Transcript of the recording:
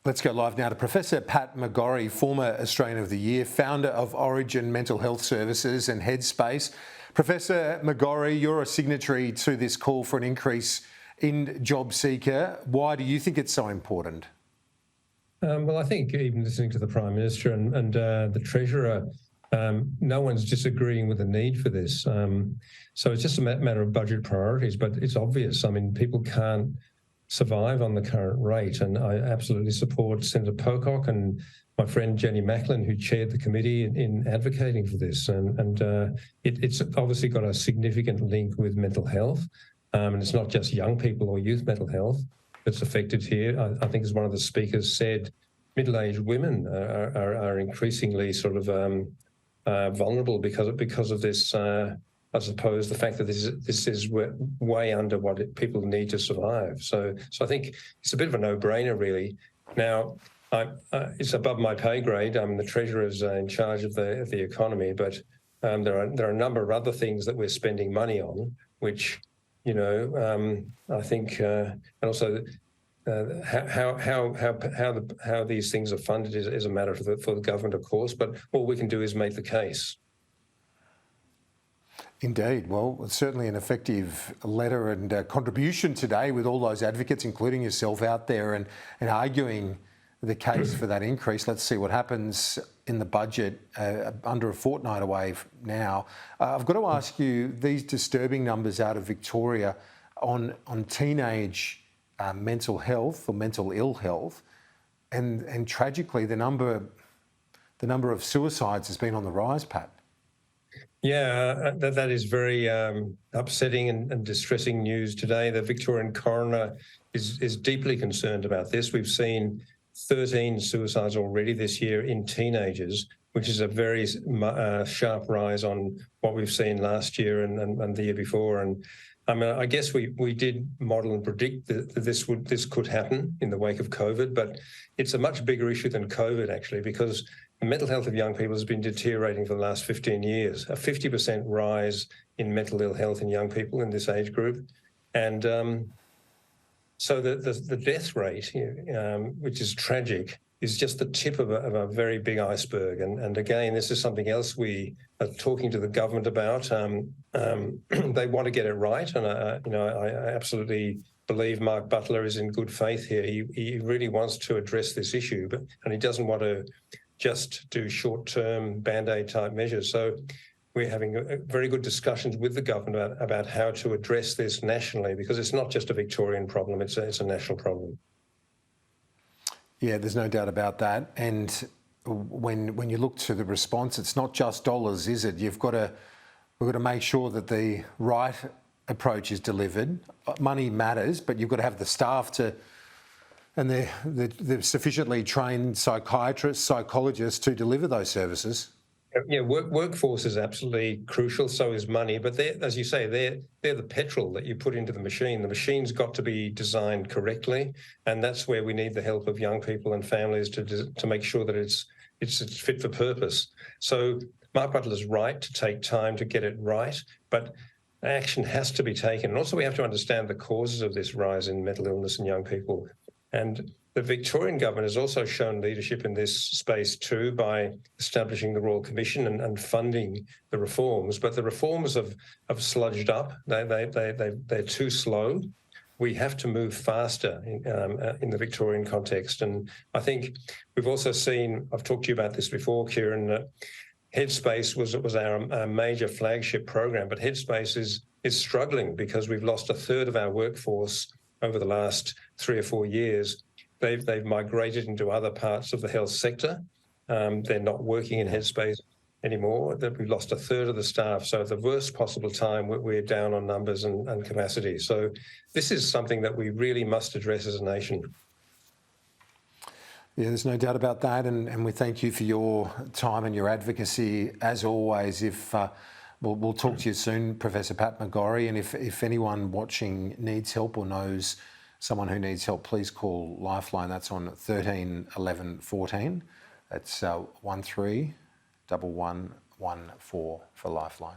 Let's go live now to Professor Pat McGorry, former Australian of the Year, founder of Orygen Mental Health Services and Headspace. Professor McGorry, you're a signatory to this call for an increase in JobSeeker. Why do you think it's so important? Well, I think even listening to the Prime Minister and the Treasurer, no one's disagreeing with the need for this. So it's just a matter of budget priorities, but it's obvious. I mean, people can't survive on the current rate, and I absolutely support Senator Pocock and my friend Jenny Macklin, who chaired the committee in advocating for this. And it's obviously got a significant link with mental health, and it's not just young people or youth mental health that's affected here. I think, as one of the speakers said, middle-aged women are increasingly sort of vulnerable because of this. I suppose the fact that this is way under what people need to survive. So I think it's a bit of a no-brainer, really. Now, it's above my pay grade. The Treasurer's in charge of the economy, but there are a number of other things that we're spending money on, which, I think, and also how these things are funded is a matter for the government, of course. But all we can do is make the case. Indeed. Well, it's certainly an effective letter and contribution today with all those advocates, including yourself, out there and arguing the case for that increase. Let's see what happens in the budget under a fortnight away now. I've got to ask you, these disturbing numbers out of Victoria on teenage mental health or mental ill health, and tragically the number of suicides has been on the rise, Pat. Yeah, that is very upsetting and distressing news today. The Victorian coroner is deeply concerned about this. We've seen 13 suicides already this year in teenagers, which is a very sharp rise on what we've seen last year and the year before. And I guess we did model and predict that this could happen in the wake of COVID, but it's a much bigger issue than COVID, actually, because the mental health of young people has been deteriorating for the last 15 years, a 50% rise in mental ill health in young people in this age group. And so the death rate, which is tragic, is just the tip of a very big iceberg. And again, this is something else we are talking to the government about. They want to get it right. And, I absolutely believe Mark Butler is in good faith here. He really wants to address this issue, and he doesn't want to just do short-term Band-Aid type measures. So we're having very good discussions with the government about how to address this nationally, because it's not just a Victorian problem, it's a national problem. Yeah, there's no doubt about that. And when you look to the response, it's not just dollars, is it? We've got to make sure that the right approach is delivered. Money matters, but you've got to have the staff and the sufficiently trained psychiatrists, psychologists to deliver those services. Yeah, workforce is absolutely crucial. So is money, but as you say, they're the petrol that you put into the machine. The machine's got to be designed correctly, and that's where we need the help of young people and families to make sure that it's fit for purpose. So Mark Butler's right to take time to get it right, but action has to be taken. And also, we have to understand the causes of this rise in mental illness in young people. And the Victorian government has also shown leadership in this space too by establishing the Royal Commission and funding the reforms. But the reforms have sludged up. They're too slow. We have to move faster in the Victorian context. And I think we've also seen, I've talked to you about this before, Kieran, that Headspace was our major flagship program, but Headspace is struggling because we've lost a third of our workforce over the last 3 or 4 years. They've migrated into other parts of the health sector. They're not working in Headspace anymore. We've lost a third of the staff. So at the worst possible time, we're down on numbers and capacity. So this is something that we really must address as a nation. Yeah, there's no doubt about that. And we thank you for your time and your advocacy, as always. We'll talk to you soon, Professor Pat McGorry. And if anyone watching needs help or knows someone who needs help, please call Lifeline. That's on 13 11 14. That's 13 11 14 for Lifeline.